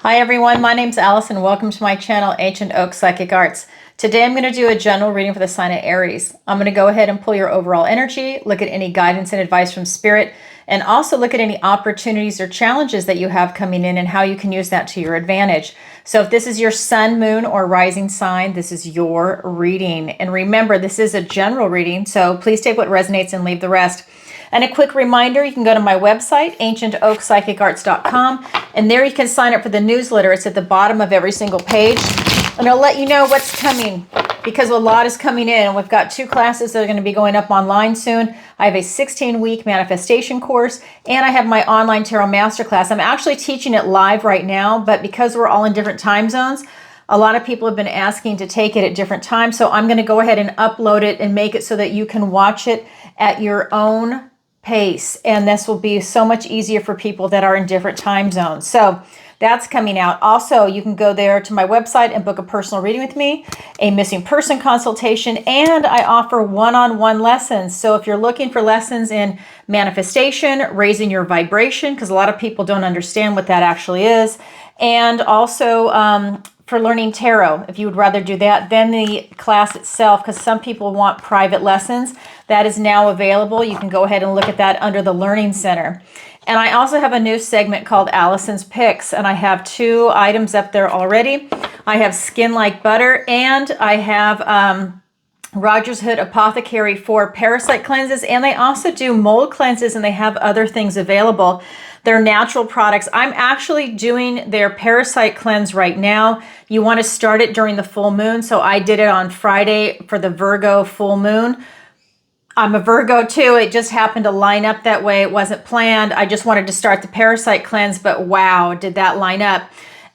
Hi everyone, my name's Alison. Welcome to my channel, Ancient Oak Psychic Arts. Today I'm going to do a general reading for the sign of Aries. I'm going to go ahead and pull your overall energy, look at any guidance and advice from Spirit, and also look at any opportunities or challenges that you have coming in and how you can use that to your advantage. So if this is your sun, moon, or rising sign, this is your reading. And remember, this is a general reading, so please take what resonates and leave the rest. And a quick reminder, you can go to my website, ancientoakpsychicarts.com, and there you can sign up for the newsletter. It's at the bottom of every single page. And I'll let you know what's coming because a lot is coming in. We've got 2 classes that are going to be going up online soon. I have a 16-week manifestation course, and I have my online tarot masterclass. I'm actually teaching it live right now, but because we're all in different time zones, a lot of people have been asking to take it at different times. So I'm going to go ahead and upload it and make it so that you can watch it at your own pace, and this will be so much easier for people that are in different time zones. So that's coming out. Also, you can go there to my website and book a personal reading with me, a missing person consultation, and I offer one-on-one lessons. So if you're looking for lessons in manifestation, raising your vibration, because a lot of people don't understand what that actually is, and also for learning tarot, if you would rather do that than the class itself, because some people want private lessons, that is now available. You can go ahead and look at that under the Learning Center. And I also have a new segment called Alison's Picks, and I have 2 items up there already. I have Skin Like Butter, and I have Rogers Hood Apothecary for parasite cleanses, and they also do mold cleanses, and they have other things available. They're natural products. I'm actually doing their parasite cleanse right now. You want to start it during the full moon, so I did it on Friday for the Virgo full moon. I'm a Virgo too. It just happened to line up that way. It wasn't planned. I just wanted to start the parasite cleanse, but wow, did that line up.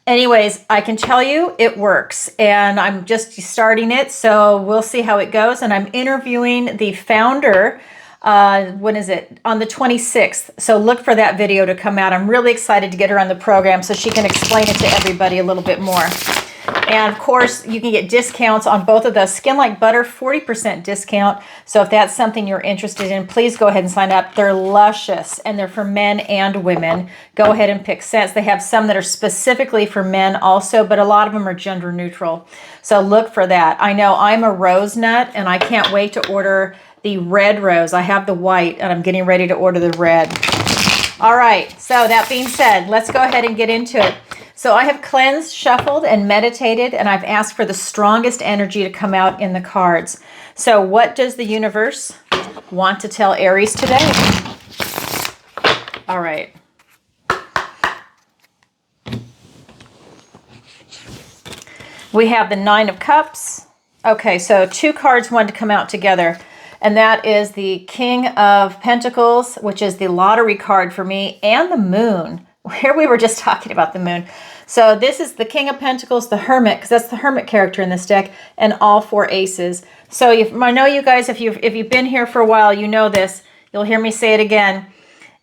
Anyways, I can tell you it works, and I'm just starting it, so we'll see how it goes. And I'm interviewing the founder, when is it? On the 26th. So look for that video to come out. I'm really excited to get her on the program so she can explain it to everybody a little bit more. And of course, you can get discounts on both of those. Skin Like Butter, 40% discount. So if that's something you're interested in, please go ahead and sign up. They're luscious, and they're for men and women. Go ahead and pick scents. They have some that are specifically for men also, but a lot of them are gender neutral. So look for that. I know I'm a rose nut, and I can't wait to order the red rose. I have the white, and I'm getting ready to order the red. All right, so that being said, let's go ahead and get into it. So I have cleansed, shuffled, and meditated, and I've asked for the strongest energy to come out in the cards. So what does the universe want to tell Aries today? All right. We have the 9 of Cups. Okay, so 2 cards wanted to come out together, and that is the King of Pentacles, which is the lottery card for me, and the Moon. Here we were just talking about the Moon. So this is the King of Pentacles, the Hermit, because that's the Hermit character in this deck, and all 4 aces. So I know you guys, if you've been here for a while, you know this. You'll hear me say it again.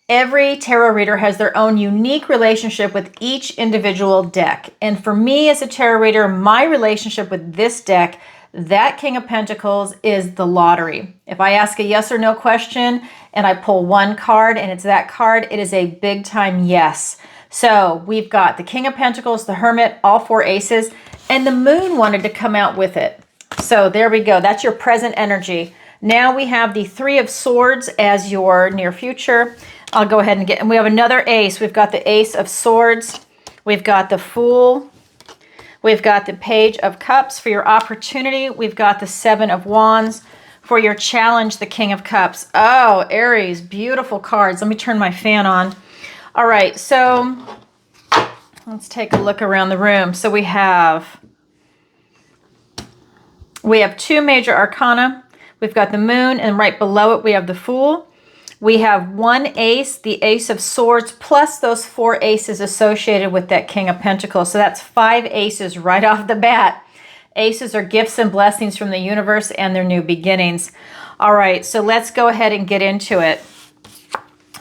Every tarot reader has their own unique relationship with each individual deck. And for me as a tarot reader, my relationship with this deck, that King of Pentacles, is the lottery. If I ask a yes or no question and I pull 1 card and it's that card, it is a big time yes. So we've got the King of Pentacles, the Hermit, all 4 aces, and the Moon wanted to come out with it. So there we go. That's your present energy. Now we have the 3 of Swords as your near future. I'll go ahead and we have another ace. We've got the Ace of Swords. We've got the Fool. We've got the Page of Cups for your opportunity. We've got the 7 of Wands for your challenge, the King of Cups. Oh, Aries, beautiful cards. Let me turn my fan on. All right, so let's take a look around the room. So we have 2 major arcana. We've got the Moon, and right below it we have the Fool. We have 1 ace, the Ace of Swords, plus those 4 aces associated with that King of Pentacles. So that's 5 aces right off the bat. Aces are gifts and blessings from the universe and their new beginnings. All right, so let's go ahead and get into it.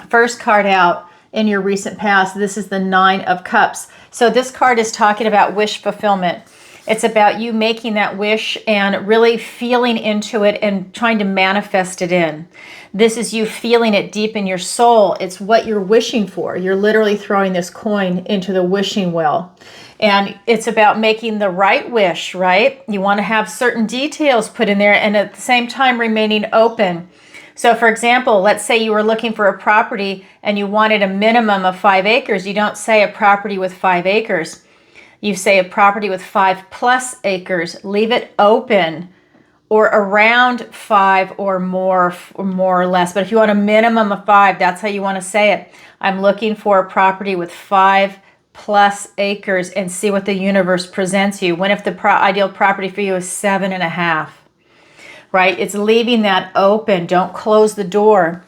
First card out in your recent past, this is the 9 of Cups. So this card is talking about wish fulfillment. It's about you making that wish and really feeling into it and trying to manifest it in. This is you feeling it deep in your soul. It's what you're wishing for. You're literally throwing this coin into the wishing well. And it's about making the right wish, right? You want to have certain details put in there and at the same time remaining open. So for example, let's say you were looking for a property and you wanted a minimum of 5 acres. You don't say a property with 5 acres. You say a property with 5+ acres. Leave it open, or around 5 or more or less. But if you want a minimum of 5, that's how you want to say it. I'm looking for a property with 5+ acres, and see what the universe presents you. What if the ideal property for you is 7.5? Right? It's leaving that open. Don't close the door.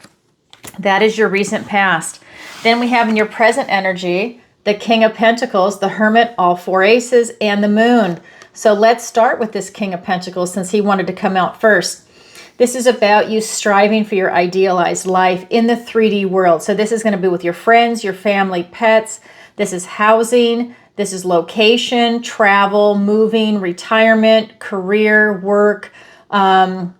That is your recent past. Then we have in your present energy, the King of Pentacles, the Hermit, all 4 aces, and the Moon. So let's start with this King of Pentacles since he wanted to come out first. This is about you striving for your idealized life in the 3D world. So this is going to be with your friends, your family, pets. This is housing. This is location, travel, moving, retirement, career, work.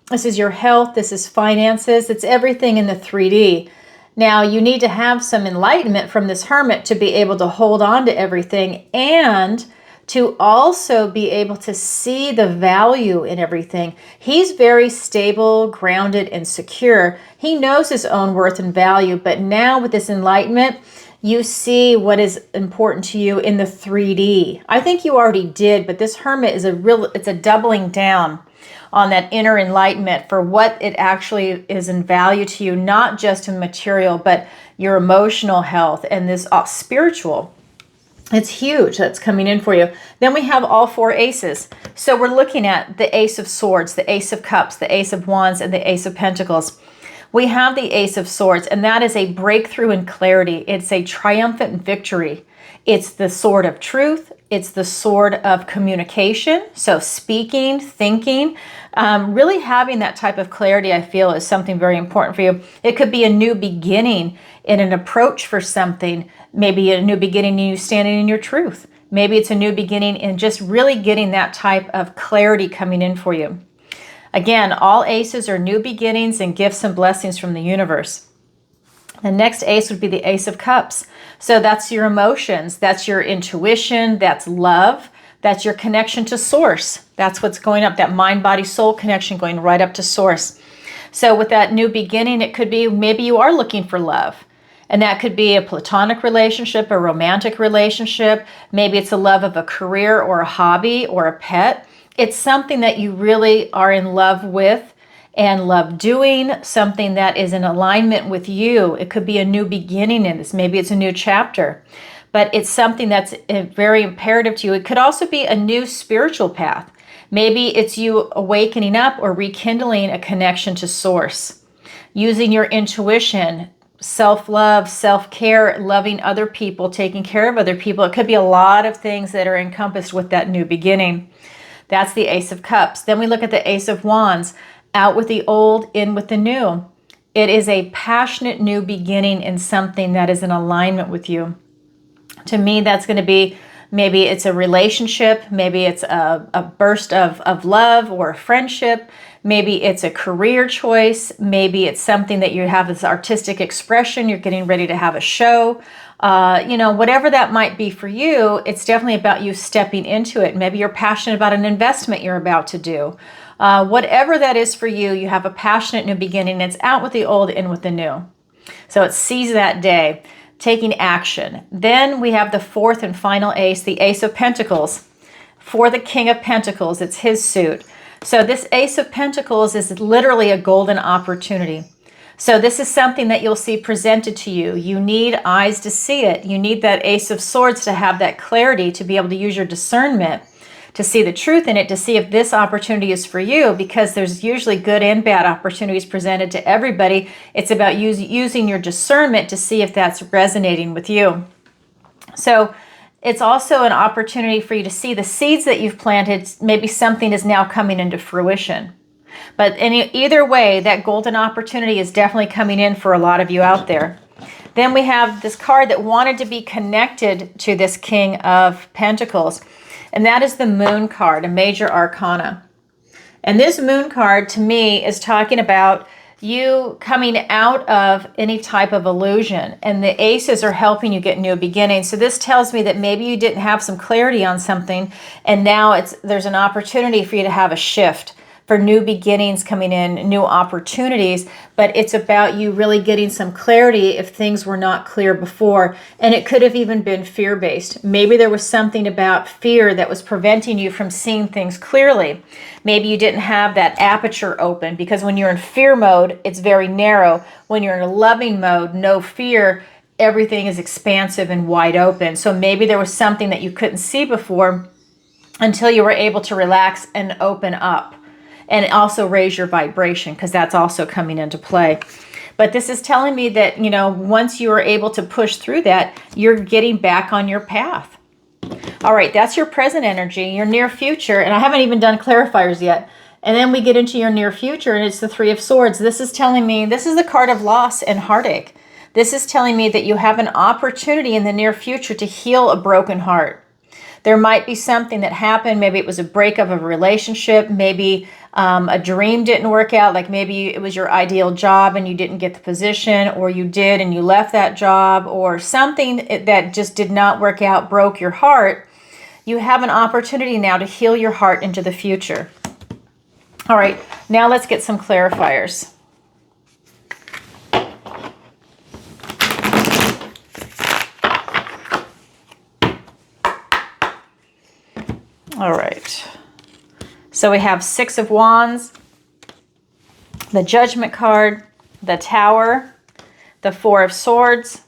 This is your health. This is finances. It's everything in the 3D. Now, you need to have some enlightenment from this Hermit to be able to hold on to everything and to also be able to see the value in everything. He's very stable, grounded, and secure. He knows his own worth and value, but now with this enlightenment, you see what is important to you in the 3D. I think you already did, but this Hermit is it's a doubling down on that inner enlightenment for what it actually is in value to you, not just in material, but your emotional health and this spiritual. It's huge that's coming in for you. Then we have all 4 aces. So we're looking at the Ace of Swords, the Ace of Cups, the Ace of Wands, and the Ace of Pentacles. We have the Ace of Swords, and that is a breakthrough in clarity. It's a triumphant victory. It's the sword of truth. It's the sword of communication. So speaking, thinking, really having that type of clarity, I feel, is something very important for you. It could be a new beginning in an approach for something. Maybe a new beginning in you standing in your truth. Maybe it's a new beginning in just really getting that type of clarity coming in for you. Again, all aces are new beginnings and gifts and blessings from the universe. The next ace would be the Ace of Cups. So that's your emotions, that's your intuition, that's love, that's your connection to source. That's what's going up, that mind, body, soul connection going right up to source. So with that new beginning, it could be maybe you are looking for love. And that could be a platonic relationship, a romantic relationship. Maybe it's a love of a career or a hobby or a pet. It's something that you really are in love with and love doing, something that is in alignment with you. It could be a new beginning in this. Maybe it's a new chapter, but it's something that's very imperative to you. It could also be a new spiritual path. Maybe it's you awakening up or rekindling a connection to source, using your intuition, self-love, self-care, loving other people, taking care of other people. It could be a lot of things that are encompassed with that new beginning. That's the Ace of Cups. Then we look at the Ace of Wands. Out with the old, in with the new. It is a passionate new beginning in something that is in alignment with you. To me, that's going to be, maybe it's a relationship, maybe it's a burst of love or a friendship, maybe it's a career choice, maybe it's something that you have this artistic expression, you're getting ready to have a show. Whatever that might be for you, it's definitely about you stepping into it. Maybe you're passionate about an investment you're about to do. Whatever that is for you, you have a passionate new beginning. It's out with the old, in with the new. So it's seize that day, taking action. Then we have the 4th and final ace, the Ace of Pentacles. For the King of Pentacles, it's his suit. So this Ace of Pentacles is literally a golden opportunity. So this is something that you'll see presented to you. You need eyes to see it. You need that Ace of Swords to have that clarity, to be able to use your discernment, to see the truth in it, to see if this opportunity is for you, because there's usually good and bad opportunities presented to everybody. It's about using your discernment to see if that's resonating with you. So it's also an opportunity for you to see the seeds that you've planted. Maybe something is now coming into fruition. But either way, that golden opportunity is definitely coming in for a lot of you out there. Then we have this card that wanted to be connected to this King of Pentacles. And that is the Moon card, a major arcana. And this Moon card to me is talking about you coming out of any type of illusion, and the aces are helping you get new beginnings. So this tells me that maybe you didn't have some clarity on something, and now there's an opportunity for you to have a shift, for new beginnings coming in, new opportunities. But it's about you really getting some clarity if things were not clear before. And it could have even been fear-based. Maybe there was something about fear that was preventing you from seeing things clearly. Maybe you didn't have that aperture open, because when you're in fear mode, it's very narrow. When you're in a loving mode, no fear, everything is expansive and wide open. So maybe there was something that you couldn't see before until you were able to relax and open up. And also raise your vibration, because that's also coming into play. But this is telling me that, you know, once you are able to push through that, you're getting back on your path. All right, that's your present energy, your near future. And I haven't even done clarifiers yet. And then we get into your near future, and it's the Three of Swords. This is telling me, this is the card of loss and heartache. This is telling me that you have an opportunity in the near future to heal a broken heart. There might be something that happened. Maybe it was a breakup of a relationship. Maybe a dream didn't work out. Like maybe it was your ideal job and you didn't get the position, or you did and you left that job, or something that just did not work out, broke your heart. You have an opportunity now to heal your heart into the future. All right, now let's get some clarifiers. All right, so we have Six of Wands, the Judgment card, the Tower, the Four of Swords,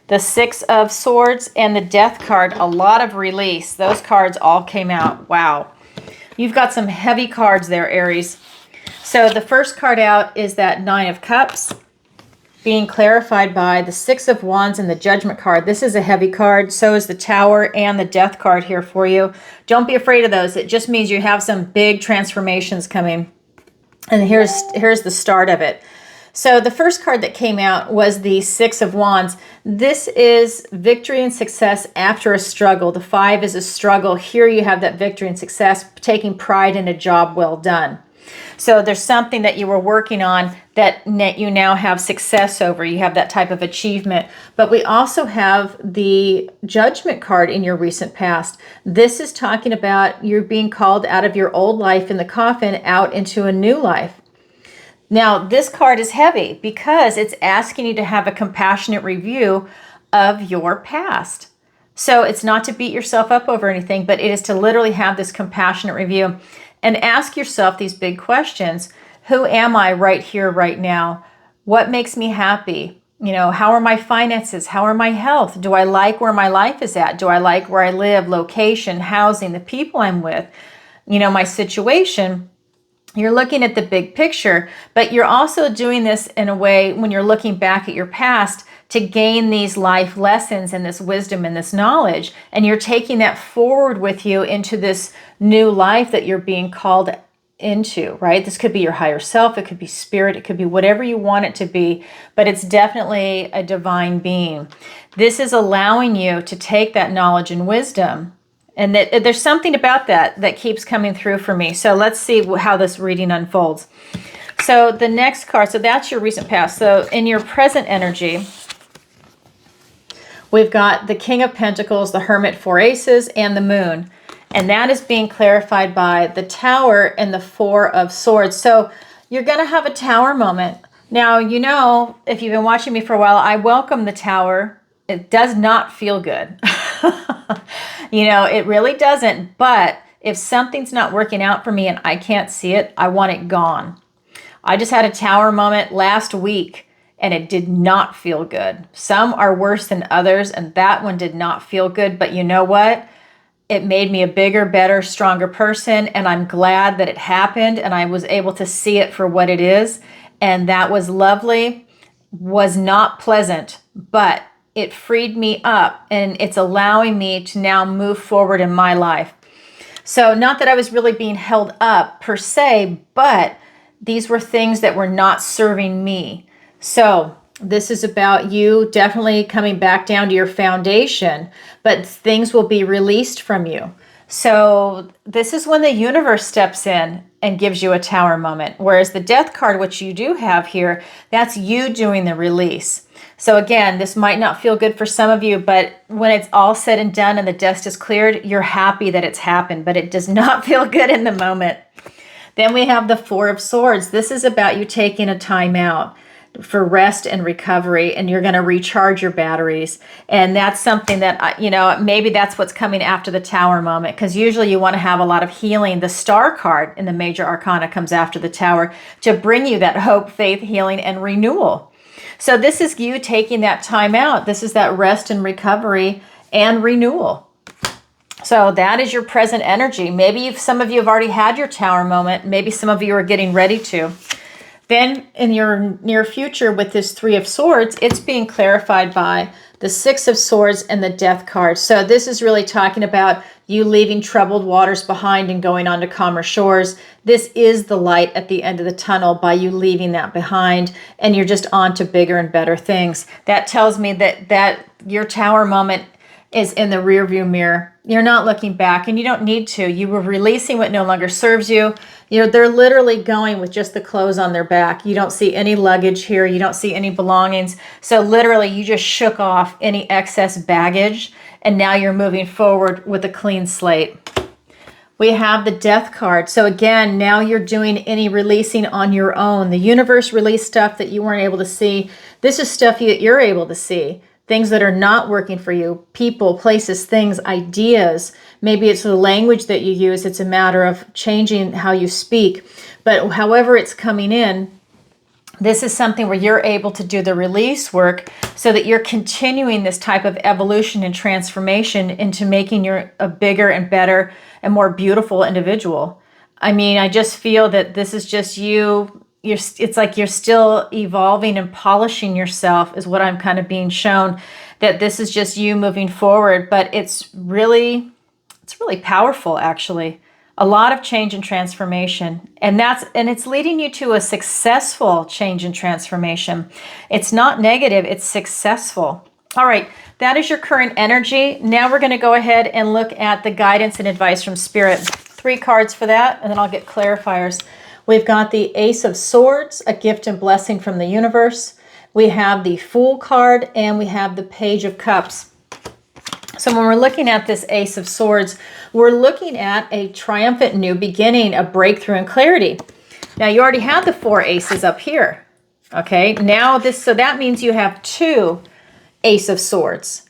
the Six of Swords, and the Death card. A lot of release. Those cards all came out. Wow. You've got some heavy cards there, Aries. So the first card out is that Nine of Cups, being clarified by the Six of Wands and the Judgment card. This is a heavy card. So is the Tower and the Death card here for you. Don't be afraid of those. It just means you have some big transformations coming. And here's the start of it. So the first card that came out was the Six of Wands. This is victory and success after a struggle. The Five is a struggle. Here you have that victory and success, taking pride in a job well done. So there's something that you were working on that you now have success over. You have that type of achievement. But we also have the Judgment card in your recent past. This is talking about you being called out of your old life in the coffin out into a new life. Now, this card is heavy because it's asking you to have a compassionate review of your past. So it's not to beat yourself up over anything, but it is to literally have this compassionate review and ask yourself these big questions. Who am I right here, right now? What makes me happy? You know, how are my finances? How are my health? Do I like where my life is at? Do I like where I live, location, housing, the people I'm with, you know, my situation? You're looking at the big picture, but you're also doing this in a way when you're looking back at your past to gain these life lessons and this wisdom and this knowledge. And you're taking that forward with you into this new life that you're being called into, right? This could be your higher self. It could be spirit. It could be whatever you want it to be, but it's definitely a divine being. This is allowing you to take that knowledge and wisdom. And that there's something about that keeps coming through for me. So let's see how this reading unfolds. So the next card, so that's your recent past. So in your present energy, we've got the King of Pentacles, the Hermit, Four Aces, and the Moon. And that is being clarified by the Tower and the Four of Swords. So you're going to have a Tower moment. Now, you know, if you've been watching me for a while, I welcome the Tower. It does not feel good. You know, it really doesn't. But if something's not working out for me and I can't see it, I want it gone. I just had a Tower moment last week and it did not feel good. Some are worse than others, and that one did not feel good. But you know what? It made me a bigger, better, stronger person, and I'm glad that it happened and I was able to see it for what it is. And that was lovely, was not pleasant, but it freed me up and it's allowing me to now move forward in my life. So not that I was really being held up per se, but these were things that were not serving me. So This is about you definitely coming back down to your foundation, but things will be released from you. So this is when the universe steps in and gives you a Tower moment. Whereas the Death card, which you do have here, that's you doing the release. So again, this might not feel good for some of you, but when it's all said and done and the dust is cleared, you're happy that it's happened, but it does not feel good in the moment. Then we have the Four of Swords. This is about you taking a time out for rest and recovery, and you're going to recharge your batteries. And that's something that, maybe that's what's coming after the Tower moment, because usually you want to have a lot of healing. The Star card in the Major Arcana comes after the Tower to bring you that hope, faith, healing, and renewal. So this is you taking that time out. This is that rest and recovery and renewal. So that is your present energy. Maybe some of you have already had your Tower moment. Maybe some of you are getting ready to. Then in your near future with this Three of Swords, it's being clarified by the Six of Swords and the Death card. So this is really talking about you leaving troubled waters behind and going on to calmer shores. This is the light at the end of the tunnel by you leaving that behind, and you're just on to bigger and better things. That tells me that your Tower moment is in the rearview mirror. You're not looking back, and you don't need to. You were releasing what no longer serves you. They're literally going with just the clothes on their back. You don't see any luggage here. You don't see any belongings. So literally you just shook off any excess baggage, and now you're moving forward with a clean slate. We have the Death card. So again, now you're doing any releasing on your own. The universe released stuff that you weren't able to see. This is stuff that you're able to see. Things that are not working for you, people, places, things, ideas. Maybe it's the language that you use. It's a matter of changing how you speak. But however it's coming in, this is something where you're able to do the release work so that you're continuing this type of evolution and transformation into making you a bigger and better and more beautiful individual. I mean, I just feel that this is just you. It's like you're still evolving and polishing yourself is what I'm kind of being shown, that this is just you moving forward. But it's really powerful, actually. A lot of change and transformation. And it's leading you to a successful change and transformation. It's not negative, it's successful. All right, that is your current energy. Now we're going to go ahead and look at the guidance and advice from Spirit. 3 cards for that, and then I'll get clarifiers. We've got the Ace of Swords, a gift and blessing from the universe. We have the Fool card, and we have the Page of Cups. So when we're looking at this Ace of Swords, we're looking at a triumphant new beginning, a breakthrough and clarity. Now you already have the 4 aces up here. Okay, now so that means you have 2 Ace of Swords,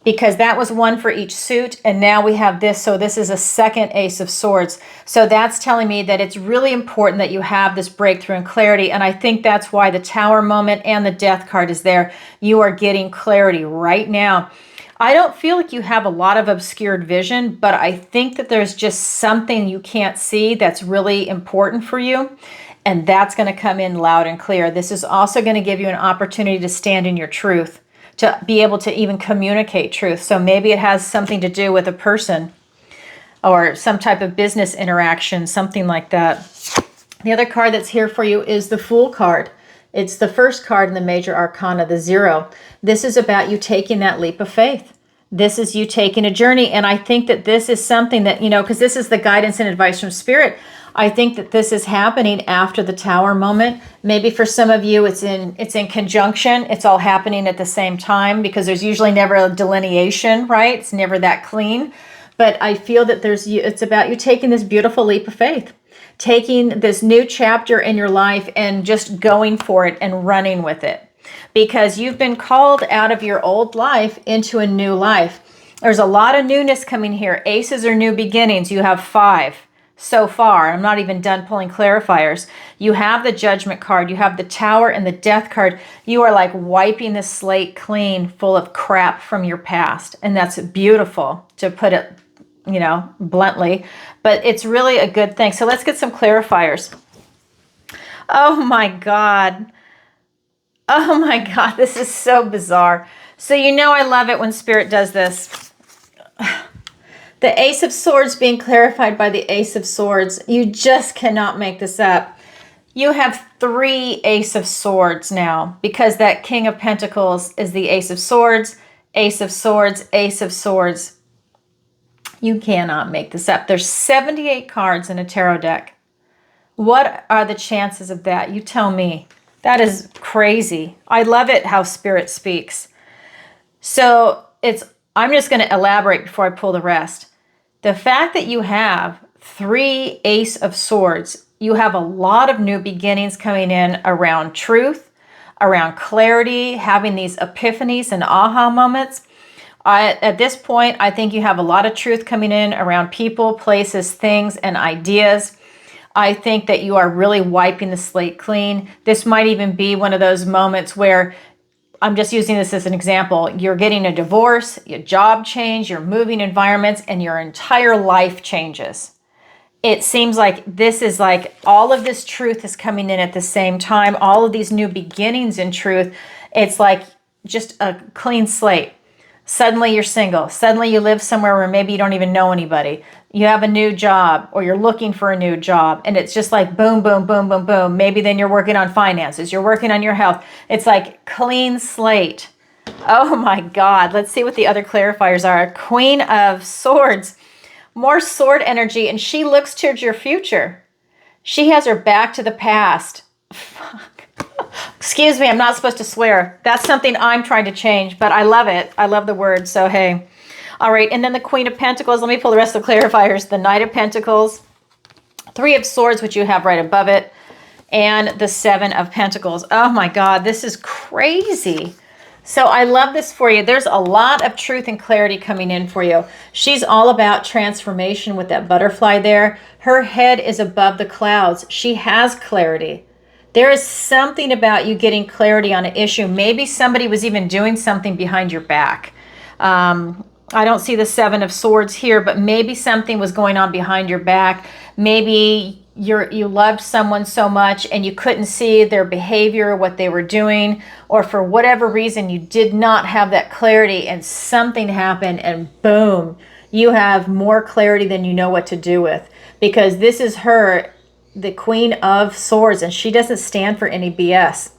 because that was 1 for each suit, and now we have this, so this is a second Ace of Swords. So that's telling me that it's really important that you have this breakthrough and clarity, and I think that's why the Tower moment and the Death card is there. You are getting clarity right now. I don't feel like you have a lot of obscured vision, but I think that there's just something you can't see that's really important for you, and that's going to come in loud and clear. This is also going to give you an opportunity to stand in your truth, to be able to even communicate truth. So maybe it has something to do with a person or some type of business interaction, something like that. The other card that's here for you is the Fool card. It's the first card in the Major Arcana, the 0. This is about you taking that leap of faith. This is you taking a journey. And I think that this is something that, because this is the guidance and advice from Spirit. I think that this is happening after the Tower moment. Maybe for some of you, it's in conjunction. It's all happening at the same time, because there's usually never a delineation, right? It's never that clean. But I feel that it's about you taking this beautiful leap of faith, taking this new chapter in your life and just going for it and running with it, because you've been called out of your old life into a new life. There's a lot of newness coming here. Aces are new beginnings. You have 5. So far, I'm not even done pulling clarifiers. You have the Judgment card, you have the Tower and the Death card. You are like wiping the slate clean, full of crap from your past. And that's beautiful, to put it, bluntly, but it's really a good thing. So let's get some clarifiers. Oh my God. Oh my God, this is so bizarre. So I love it when Spirit does this. The Ace of Swords being clarified by the Ace of Swords. You just cannot make this up. You have 3 Ace of Swords now, because that King of Pentacles is the Ace of Swords, Ace of Swords, Ace of Swords. You cannot make this up. There's 78 cards in a tarot deck. What are the chances of that? You tell me. That is crazy. I love it how Spirit speaks. So I'm just going to elaborate before I pull the rest. The fact that you have 3 Ace of Swords, you have a lot of new beginnings coming in around truth, around clarity, having these epiphanies and aha moments. At this point, I think you have a lot of truth coming in around people, places, things, and ideas. I think that you are really wiping the slate clean. This might even be one of those moments where, I'm just using this as an example, you're getting a divorce, a job change, you're moving environments, and your entire life changes. It seems like this is like all of this truth is coming in at the same time, all of these new beginnings in truth. It's like just a clean slate. Suddenly you're single. Suddenly you live somewhere where maybe you don't even know anybody. You have a new job, or you're looking for a new job, and it's just like boom, boom, boom, boom, boom. Maybe then you're working on finances. You're working on your health. It's like clean slate. Oh my God. Let's see what the other clarifiers are. Queen of Swords. More sword energy, and she looks towards your future. She has her back to the past. Fuck. Excuse me, I'm not supposed to swear. That's something I'm trying to change, but I love it. I love the word, so hey. All right, and then the Queen of Pentacles. Let me pull the rest of the clarifiers. The Knight of Pentacles, 3 of Swords, which you have right above it, and the 7 of Pentacles. Oh my God, this is crazy. So I love this for you. There's a lot of truth and clarity coming in for you. She's all about transformation with that butterfly there. Her head is above the clouds. She has clarity. There is something about you getting clarity on an issue. Maybe somebody was even doing something behind your back. I don't see the 7 of Swords here, but maybe something was going on behind your back. Maybe you loved someone so much and you couldn't see their behavior, what they were doing, or for whatever reason you did not have that clarity, and something happened and boom, you have more clarity than you know what to do with, because this is her, the Queen of Swords, and she doesn't stand for any BS.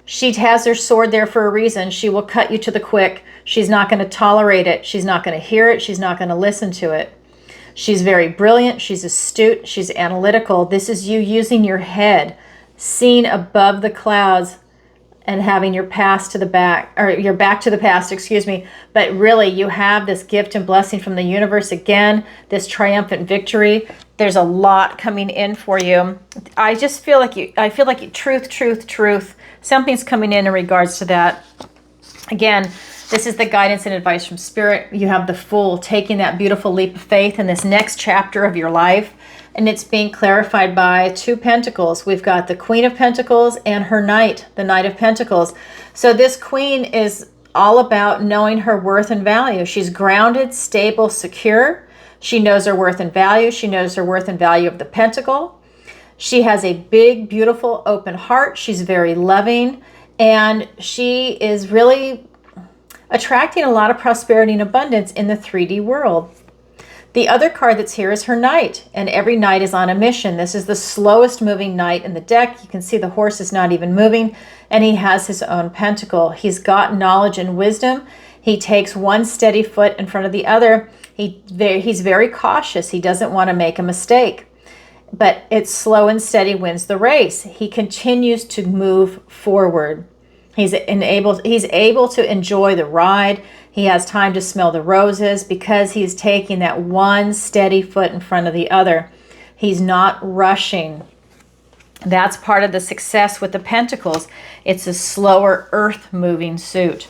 She has her sword there for a reason. She will cut you to the quick. She's not going to tolerate it. She's not going to hear it. She's not going to listen to it. She's very brilliant. She's astute. She's analytical. This is you using your head, seeing above the clouds, and having your past to the back, or your back to the past, excuse me. But really, you have this gift and blessing from the universe again, this triumphant victory. There's a lot coming in for you. I just feel like truth. Something's coming in regards to that. Again, this is the guidance and advice from Spirit. You have the Fool taking that beautiful leap of faith in this next chapter of your life. And it's being clarified by 2 Pentacles. We've got the Queen of Pentacles and her Knight, the Knight of Pentacles. So this Queen is all about knowing her worth and value. She's grounded, stable, secure. She knows her worth and value. She knows her worth and value of the Pentacle. She has a big, beautiful, open heart. She's very loving. And she is really attracting a lot of prosperity and abundance in the 3D world. The other card that's here is her Knight, and every Knight is on a mission. This is the slowest moving Knight in the deck. You can see the horse is not even moving, and he has his own pentacle. He's got knowledge and wisdom. He takes one steady foot in front of the other. He's very cautious. He doesn't want to make a mistake, but it's slow and steady wins the race. He continues to move forward. He's able to enjoy the ride. He has time to smell the roses because he's taking that one steady foot in front of the other. He's not rushing. That's part of the success with the Pentacles. It's a slower earth-moving suit.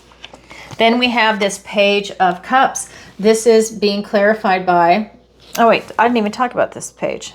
Then we have this Page of Cups. This is being clarified by... Oh, wait, I didn't even talk about this page.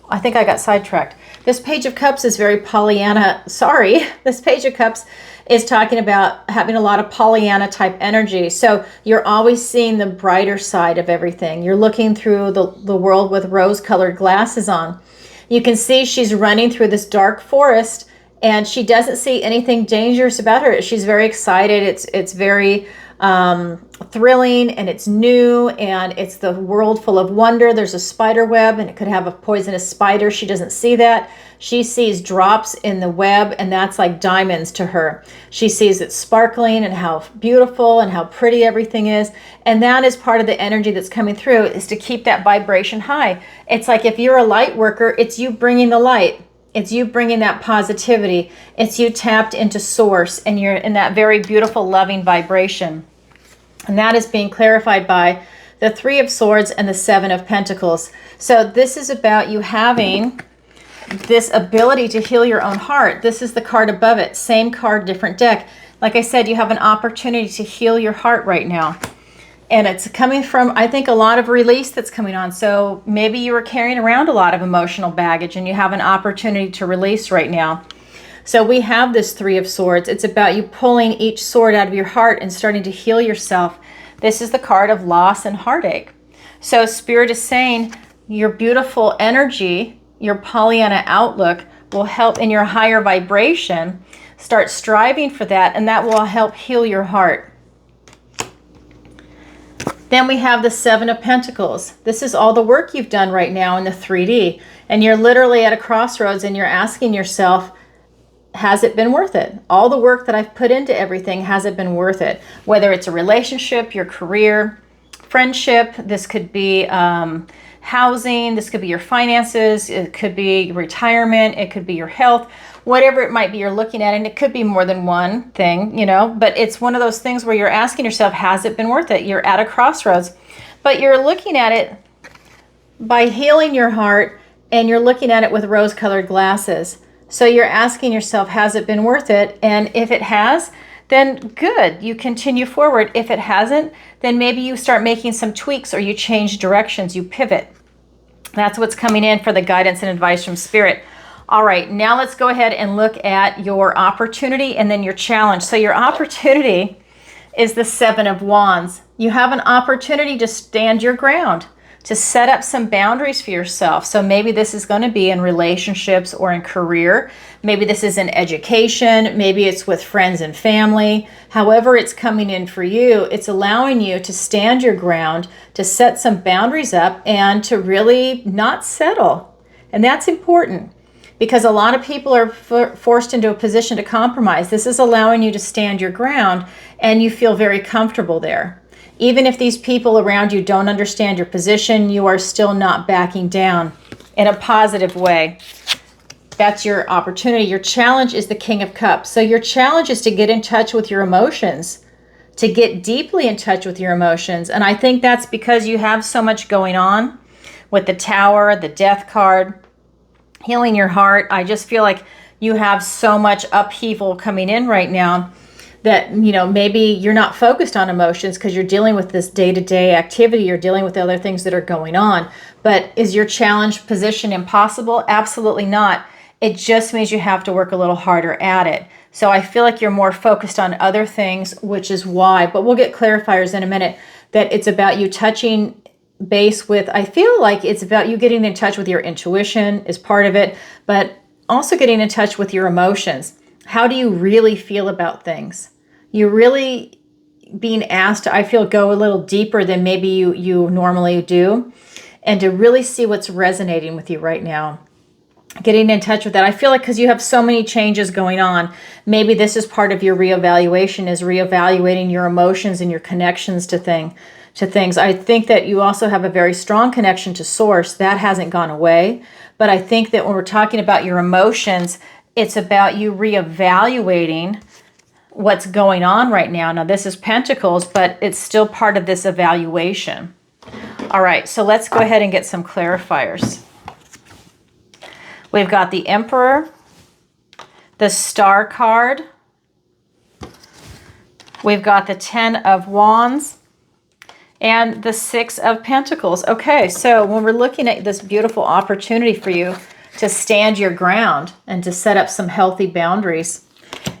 I think I got sidetracked. This Page of Cups is very Pollyanna. Sorry, this Page of Cups is talking about having a lot of Pollyanna type energy. So you're always seeing the brighter side of everything. You're looking through the world with rose-colored glasses on. You can see she's running through this dark forest, and she doesn't see anything dangerous about her. She's very excited. It's very thrilling, and it's new, and it's the world full of wonder. There's a spider web, and it could have a poisonous spider. She doesn't see that. She sees drops in the web, and that's like diamonds to her. She sees it sparkling and how beautiful and how pretty everything is. And that is part of the energy that's coming through, is to keep that vibration high. It's like if you're a light worker, it's you bringing the light. It's you bringing that positivity. It's you tapped into source, and you're in that very beautiful, loving vibration. And that is being clarified by the Three of Swords and the Seven of Pentacles. So this is about you having this ability to heal your own heart. This is the card above it. Same card, different deck. Like I said, you have an opportunity to heal your heart right now. And it's coming from, I think, a lot of release that's coming on. So maybe you were carrying around a lot of emotional baggage, and you have an opportunity to release right now. So we have this Three of Swords. It's about you pulling each sword out of your heart and starting to heal yourself. This is the card of loss and heartache. So Spirit is saying your beautiful energy, your Pollyanna outlook will help in your higher vibration. Start striving for that, and that will help heal your heart. Then we have the Seven of Pentacles. This is all the work you've done right now in the 3D. And you're literally at a crossroads, and you're asking yourself, has it been worth it? All the work that I've put into everything, has it been worth it? Whether it's a relationship, your career, friendship, this could be housing, this could be your finances, it could be retirement, it could be your health, whatever it might be you're looking at. And it could be more than one thing, you know, but it's one of those things where you're asking yourself, has it been worth it? You're at a crossroads, but you're looking at it by healing your heart, and you're looking at it with rose-colored glasses. So you're asking yourself, has it been worth it? And if it has, then good, you continue forward. If it hasn't, then maybe you start making some tweaks, or you change directions, you pivot. That's what's coming in for the guidance and advice from Spirit. All right, now let's go ahead and look at your opportunity and then your challenge. So your opportunity is the Seven of Wands. You have an opportunity to stand your ground, to set up some boundaries for yourself. So maybe this is going to be in relationships or in career. Maybe this is in education. Maybe it's with friends and family. However it's coming in for you, it's allowing you to stand your ground, to set some boundaries up, and to really not settle. And that's important, because a lot of people are forced into a position to compromise. This is allowing you to stand your ground, and you feel very comfortable there. Even if these people around you don't understand your position, you are still not backing down in a positive way. That's your opportunity. Your challenge is the King of Cups. So your challenge is to get in touch with your emotions, to get deeply in touch with your emotions. And I think that's because you have so much going on with the Tower, the Death card, healing your heart. I just feel like you have so much upheaval coming in right now, that, you know, maybe you're not focused on emotions because you're dealing with this day-to-day activity, you're dealing with other things that are going on. But is your challenge position impossible? Absolutely not. It just means you have to work a little harder at it. So I feel like you're more focused on other things, which is why, but we'll get clarifiers in a minute, that it's about you touching base with, I feel like it's about you getting in touch with your intuition is part of it, but also getting in touch with your emotions. How do you really feel about things? You're really being asked to, I feel, go a little deeper than maybe you normally do, and to really see what's resonating with you right now. Getting in touch with that. I feel like because you have so many changes going on, maybe this is part of your reevaluation, is reevaluating your emotions and your connections to things. I think that you also have a very strong connection to Source. That hasn't gone away. But I think that when we're talking about your emotions, it's about you reevaluating what's going on right now. Now, this is Pentacles, but it's still part of this evaluation. All right, so let's go ahead and get some clarifiers. We've got the Emperor, the Star card. We've got the Ten of Wands and the Six of Pentacles. Okay, so when we're looking at this beautiful opportunity for you to stand your ground and to set up some healthy boundaries,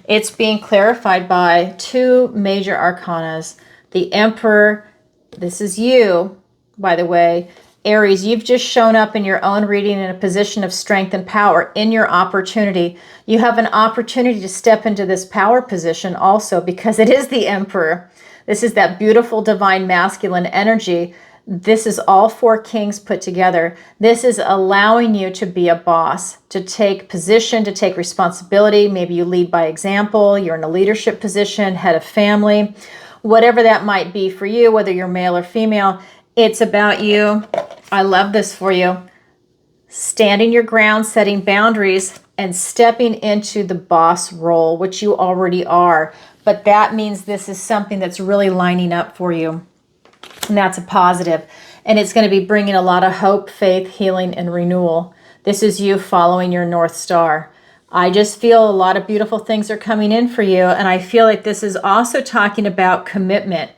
it's being clarified by two major arcanas. The Emperor, this is you, by the way. Aries, you've just shown up in your own reading in a position of strength and power in your opportunity. You have an opportunity to step into this power position also, because it is the Emperor. This is that beautiful divine masculine energy. This is all four kings put together. This is allowing you to be a boss, to take position, to take responsibility. Maybe you lead by example. You're in a leadership position, head of family, whatever that might be for you, whether you're male or female. It's about you. I love this for you. Standing your ground, setting boundaries, and stepping into the boss role, which you already are. But that means this is something that's really lining up for you. And that's a positive. And it's going to be bringing a lot of hope, faith, healing, and renewal. This is you following your North Star. I just feel a lot of beautiful things are coming in for you. And I feel like this is also talking about commitment.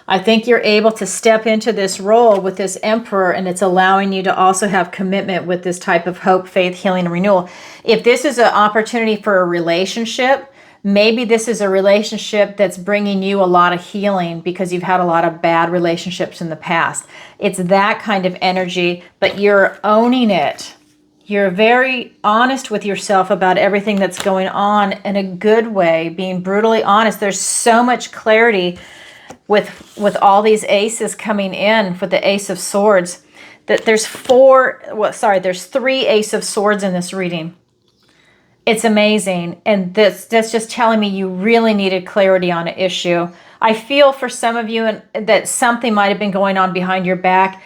I think you're able to step into this role with this Emperor, and it's allowing you to also have commitment with this type of hope, faith, healing, and renewal. If this is an opportunity for a relationship, maybe this is a relationship that's bringing you a lot of healing because you've had a lot of bad relationships in the past. It's that kind of energy, but you're owning it. You're very honest with yourself about everything that's going on in a good way, being brutally honest. There's so much clarity with all these aces coming in, with the Ace of Swords, that there's three Ace of Swords in this reading. It's amazing. And that's just telling me you really needed clarity on an issue. I feel for some of you that something might have been going on behind your back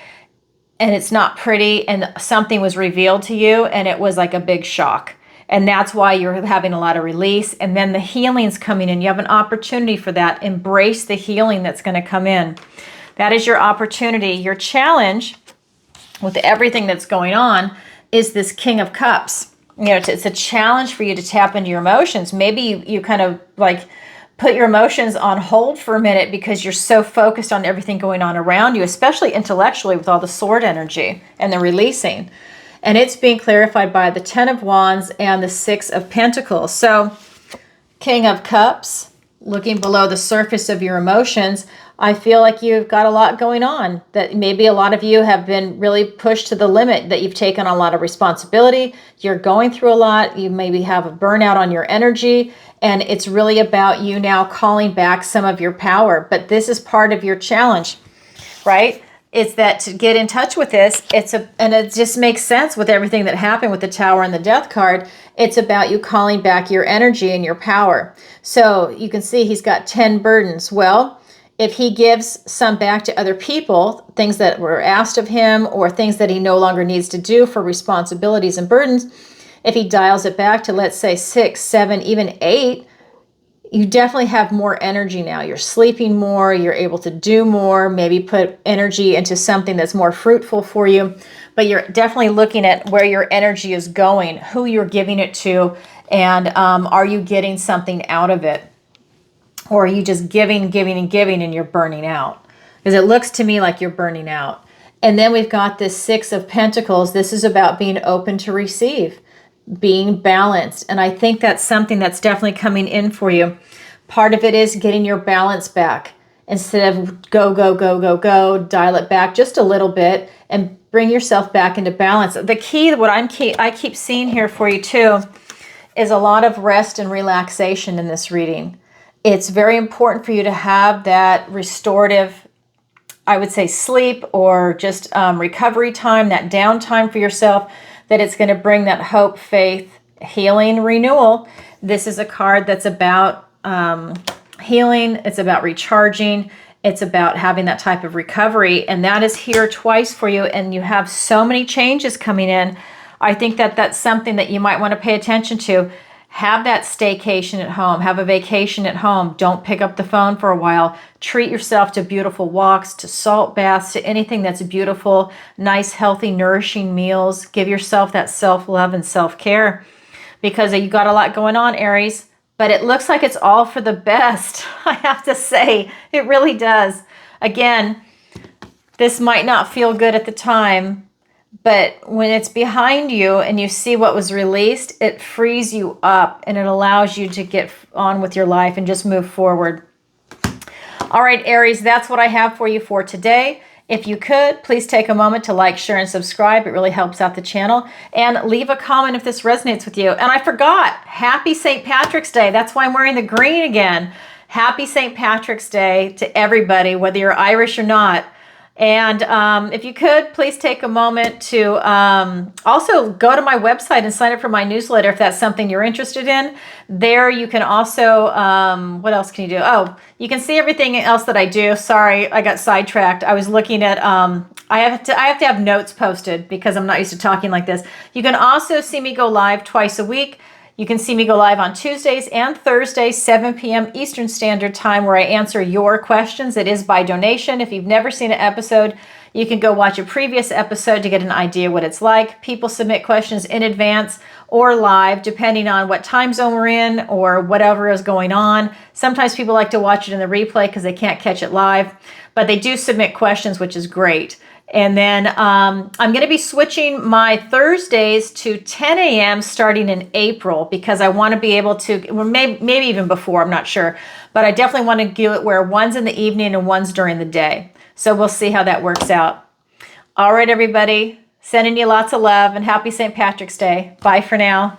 and it's not pretty, and something was revealed to you and it was like a big shock. And that's why you're having a lot of release. And then the healing's coming in. You have an opportunity for that. Embrace the healing that's going to come in. That is your opportunity. Your challenge with everything that's going on is this King of Cups. You know, it's a challenge for you to tap into your emotions. Maybe you kind of like put your emotions on hold for a minute because you're so focused on everything going on around you, especially intellectually with all the sword energy and the releasing. And it's being clarified by the 10 of Wands and the 6 of Pentacles. So, King of Cups, looking below the surface of your emotions, I feel like you've got a lot going on. That maybe a lot of you have been really pushed to the limit, that you've taken on a lot of responsibility. You're going through a lot. You maybe have a burnout on your energy. And it's really about you now calling back some of your power. But this is part of your challenge, right? It's that to get in touch with this, and it just makes sense with everything that happened with the Tower and the Death card. It's about you calling back your energy and your power. So you can see he's got 10 burdens. Well, if he gives some back to other people, things that were asked of him or things that he no longer needs to do for responsibilities and burdens, if he dials it back to, let's say, 6, 7, even 8, you definitely have more energy now. You're sleeping more, you're able to do more, maybe put energy into something that's more fruitful for you. But you're definitely looking at where your energy is going, who you're giving it to, and are you getting something out of it? Or are you just giving, and you're burning out? Because it looks to me like you're burning out. And then we've got this 6 of Pentacles. This is about being open to receive, being balanced. And I think that's something that's definitely coming in for you. Part of it is getting your balance back. Instead of go, dial it back just a little bit and bring yourself back into balance. The key, I keep seeing here for you too, is a lot of rest and relaxation in this reading. It's very important for you to have that restorative, I would say, sleep or just recovery time, that downtime for yourself, that it's going to bring that hope, faith, healing, renewal. This is a card that's about healing. It's about recharging. It's about having that type of recovery. And that is here twice for you. And you have so many changes coming in. I think that that's something that you might want to pay attention to. Have that staycation at home. Have a vacation at home. Don't pick up the phone for a while. Treat yourself to beautiful walks, to salt baths, to anything that's beautiful, nice, healthy, nourishing meals. Give yourself that self-love and self-care, because you got a lot going on, Aries. But it looks like it's all for the best. I have to say, it really does. Again, this might not feel good at the time, but when it's behind you and you see what was released, it frees you up and it allows you to get on with your life and just move forward. All right, Aries, that's what I have for you for today. If you could, please take a moment to like, share, and subscribe. It really helps out the channel. And leave a comment if this resonates with you. And I forgot, happy St. Patrick's Day. That's why I'm wearing the green again. Happy St. Patrick's Day to everybody, whether you're Irish or not. And if you could, please take a moment to also go to my website and sign up for my newsletter if that's something you're interested in. There you can also, what else can you do? Oh, you can see everything else that I do. Sorry, I got sidetracked. I was looking at, I have to have notes posted because I'm not used to talking like this. You can also see me go live twice a week. You can see me go live on Tuesdays and Thursdays, 7 p.m. Eastern Standard Time, where I answer your questions. It is by donation. If you've never seen an episode, you can go watch a previous episode to get an idea what it's like. People submit questions in advance or live, depending on what time zone we're in or whatever is going on. Sometimes people like to watch it in the replay because they can't catch it live, but they do submit questions, which is great. And then I'm going to be switching my Thursdays to 10 a.m. starting in April because I want to be able to, or maybe even before, I'm not sure. But I definitely want to do it where one's in the evening and one's during the day. So we'll see how that works out. All right, everybody. Sending you lots of love and happy St. Patrick's Day. Bye for now.